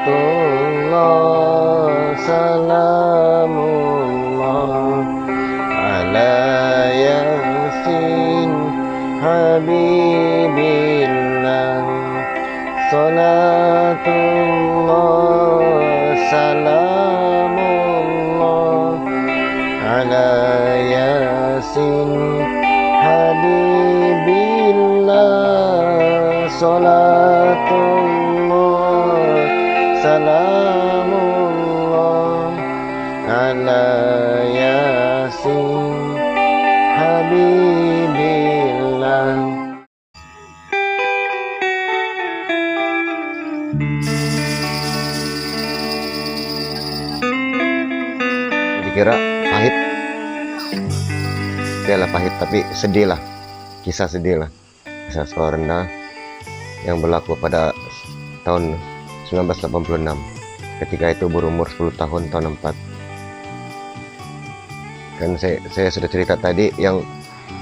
Salatullah salamullah ala yasin habibillah. Salatullah salamullah ala yasin habibillah. Salatullah salamullah ala yasin habibillah. Dikira pahit, lah pahit, tapi sedih lah, kisah sedih lah, kisah sekolah rendah yang berlaku pada tahun 1986. Ketika itu berumur 10 tahun, tahun 4. Kan saya sudah cerita tadi, yang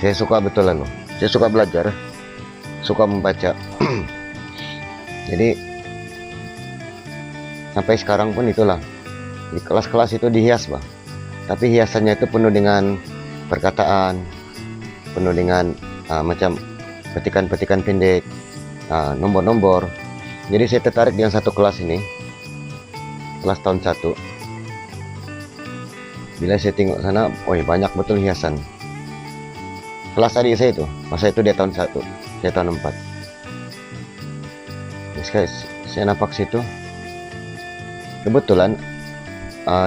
saya suka betulan loh, saya suka belajar, suka membaca. Jadi sampai sekarang pun itulah, di kelas-kelas itu dihias bah, tapi hiasannya itu penuh dengan perkataan, penuh dengan macam petikan-petikan pendek, nomor-nomor. Jadi saya tertarik dengan satu kelas ini, kelas tahun 1. Bila saya tengok sana, banyak betul hiasan. Kelas adik saya itu, masa itu dia tahun 1, saya tahun 4. Jadi saya nampak situ, kebetulan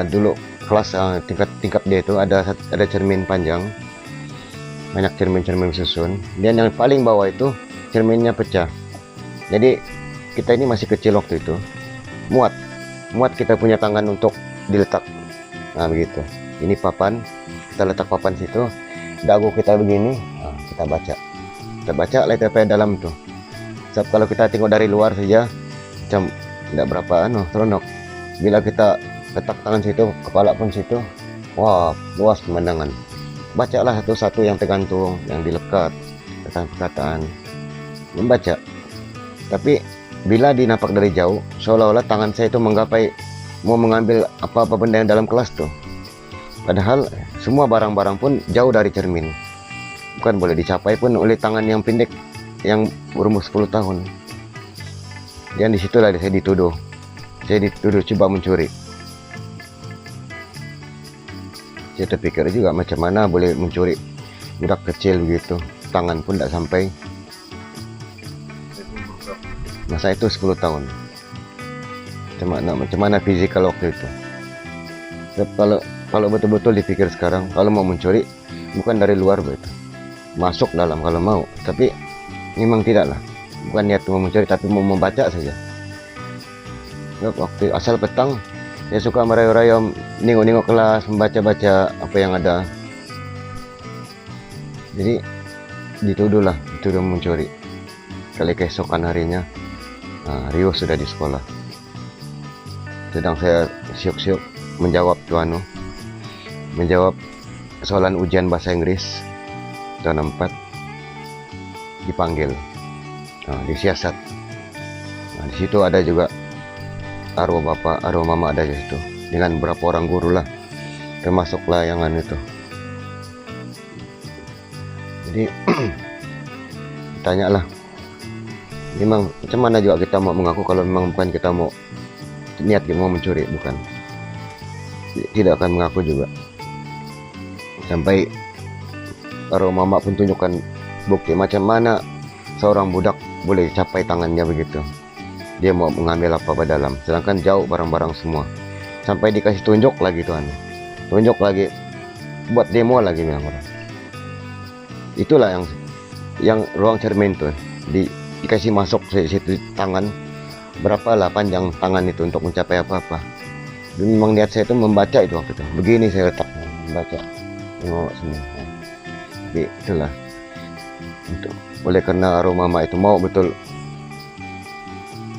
dulu kelas tingkat dia itu ada cermin panjang, banyak cermin susun, dan yang paling bawah itu cerminnya pecah. Jadi kita ini masih kecil waktu itu, muat kita punya tangan untuk diletak. Nah begitu, ini papan, kita letak papan situ, dagu kita begini, kita baca letter dalam tuh. Sebab kalau kita tengok dari luar saja macam tidak berapa seronok. Bila kita letak tangan situ, kepala pun situ, wah luas pemandangan. Bacalah satu-satu yang tergantung, yang dilekat, perkataan, membaca. Tapi bila dinampak dari jauh, seolah-olah tangan saya itu menggapai, mau mengambil apa-apa benda yang dalam kelas tuh. Padahal semua barang-barang pun jauh dari cermin, bukan boleh dicapai pun oleh tangan yang pendek, yang berumur 10 tahun. Dan disitulah saya dituduh coba mencuri. Saya terpikir juga macam mana boleh mencuri, budak kecil begitu, tangan pun tidak sampai. Masa itu 10 tahun. Macam mana fizikal waktu itu. Kalau betul-betul dipikir sekarang, kalau mau mencuri bukan dari luar begitu, masuk dalam kalau mau, tapi memang tidaklah, bukan niat mau mencuri, tapi mau membaca saja. Waktu asal petang, saya suka merayu-rayu, nengok-nengok kelas, membaca-baca apa yang ada. Jadi dituduh mencuri. Kali keesokan harinya, Rio sudah di sekolah. Sedang saya syuk-syuk menjawab soalan ujian bahasa Inggris tahun 4, dipanggil, disiasat. Di situ ada juga arwah bapak, arwah mama ada di situ, dengan beberapa orang guru lah, termasuk layangan itu. Jadi tanyalah, memang macam mana juga kita mau mengaku kalau memang bukan kita mau niat mau mencuri, bukan, tidak akan mengaku juga. Sampai arwah mama pun tunjukkan bukti macam mana seorang budak boleh capai tangannya begitu. Dia mau mengambil apa dalam, sedangkan jauh barang-barang semua. Sampai dikasih tunjuk lagi tuan, tunjuk lagi, buat demo lagi memang orang. Itulah yang ruang cermin tuh, dikasih masuk situ tangan, berapalah panjang tangan itu untuk mencapai apa-apa. Memang niat saya itu membaca itu waktu itu. Begini saya letak membaca, tengok semua. Tapi itulah, untuk oleh karena arwah mama itu mau betul,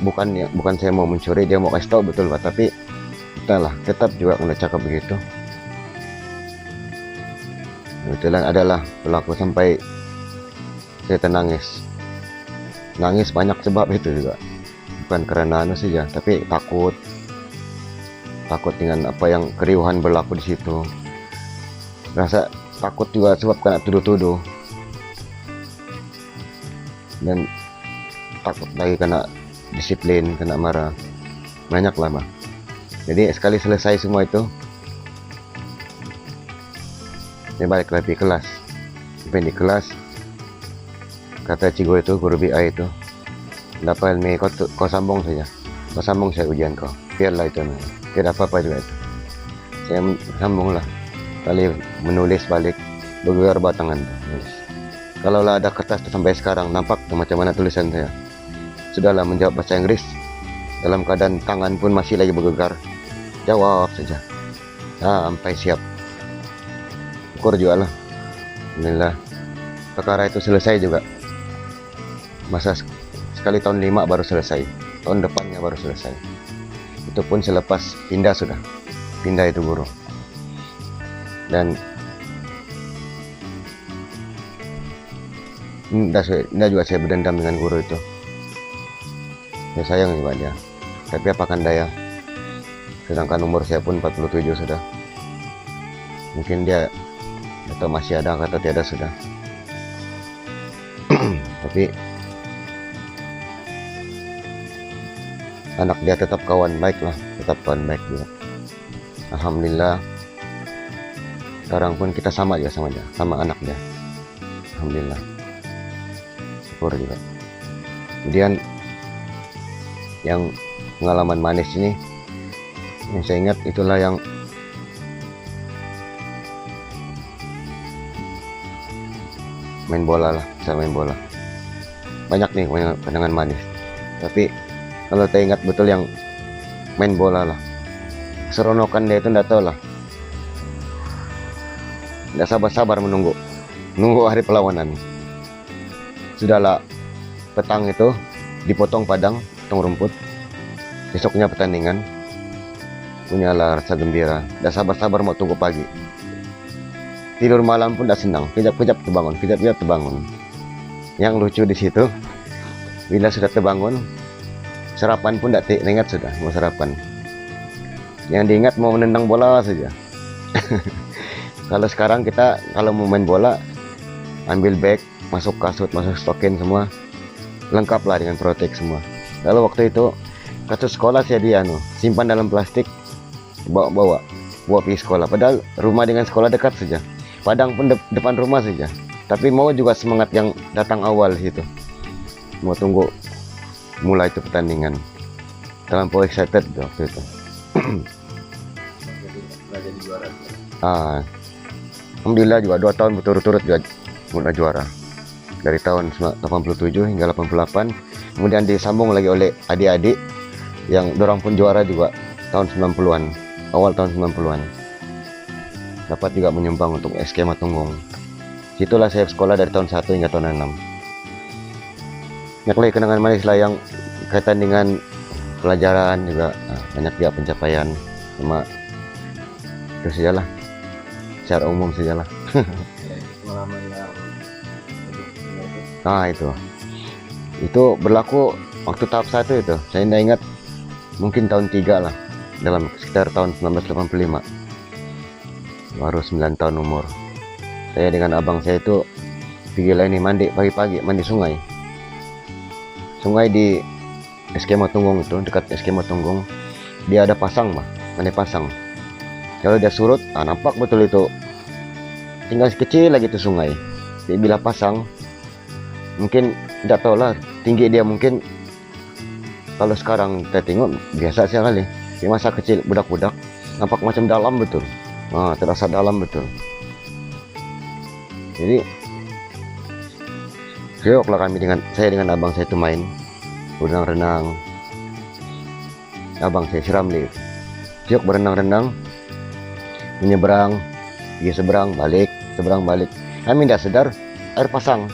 bukan saya mau mencuri, dia mau kasih tahu betul Pak, tapi entahlah, tetap juga kena cakap begitu. Kebetulan adalah pelaku sampai saya nangis banyak sebab itu juga. bukan karena anu saja, tapi takut dengan apa yang keriuhan berlaku di situ. Rasa takut juga sebab kena tuduh-tuduh, dan takut lagi kena disiplin, kena marah, banyak lah mah. Jadi sekali selesai semua itu, saya balik lagi kelas. Sampai di kelas, kata Cigo itu, guru BI itu, dapat nih kau sambung saja, kau sambung saya ujian kau, biarlah itu, tidak apa-apa juga itu. Saya sambung lah, kali menulis balik, bergegar batangan tulis. Kalau lah ada kertas sampai sekarang nampak macam mana tulisan saya. Sudahlah menjawab bahasa Inggris dalam keadaan tangan pun masih lagi bergegar. Jawab saja sampai siap. Syukur juga lah, alhamdulillah perkara itu selesai juga. Masa sekali tahun 5 baru selesai, tahun depannya baru selesai. Itu pun selepas pindah itu guru. Dan tidak juga saya berdendam dengan guru itu. Saya sayang juga dia, tapi apakan daya, sedangkan umur saya pun 47 sudah. Mungkin dia atau masih ada atau tiada sudah. Tapi anak dia tetap kawan baik lah, tetap kawan baik juga. Alhamdulillah sekarang pun kita sama juga sama dia, sama anak dia. Alhamdulillah, syukur juga. Kemudian yang pengalaman manis ini yang saya ingat itulah yang main bola lah, saya main bola. Banyak nih kenangan manis, tapi kalau saya ingat betul yang main bola lah, seronokan dia itu tidak tahu lah, tidak sabar-sabar menunggu hari perlawanan. Sudahlah petang itu dipotong padang, potong rumput, besoknya pertandingan, punyalah rasa gembira, tidak sabar-sabar mau tunggu pagi. Tidur malam pun tidak senang, kejap-kejap terbangun. Yang lucu di situ, bila sudah terbangun, sarapan pun tidak ingat sudah mau sarapan. Yang diingat mau menendang bola saja. Kalau sekarang kita kalau mau main bola, ambil bag, masuk kasut, masuk stokin semua, lengkap lah dengan protek semua. Kalau waktu itu kasut sekolah saya simpan dalam plastik, bawa pergi sekolah. Padahal rumah dengan sekolah dekat saja, padang pun depan rumah saja. Tapi mau juga semangat yang datang awal situ, mau tunggu mulai itu pertandingan. Terlampau excited waktu itu. Alhamdulillah juga 2 tahun berturut-turut juga mulai juara. Dari tahun 87 hingga 88. Kemudian disambung lagi oleh adik-adik yang dorang pun juara juga tahun 90-an, awal tahun 90-an. Dapat juga menyumbang untuk SK Matunggung. Situlah saya sekolah dari tahun 1 hingga tahun 6. Banyak lagi kenangan manis lah yang kaitan dengan pelajaran juga. Banyak juga pencapaian, cuma itu sajalah, secara umum sajalah. Pengalaman yang itu berlaku waktu tahap 1 itu. Saya tidak ingat, mungkin tahun 3 lah, dalam sekitar tahun 1985, baru 9 tahun umur. Saya dengan abang saya itu pergi lah ini mandi pagi-pagi, mandi sungai di SK Matunggung itu, dekat SK Matunggung dia ada pasang mandi pasang. Kalau dia surut, nampak betul itu tinggal kecil lagi itu sungai. Jadi bila pasang, mungkin tidak tahu lah tinggi dia, mungkin kalau sekarang kita tengok biasa sekali. Di masa kecil budak-budak nampak macam dalam betul, terasa dalam betul. Jadi sioklah saya dengan abang saya itu main berenang-renang. Abang saya siram nih, siok berenang-renang, menyeberang, pergi seberang balik. Kami tidak sadar air pasang.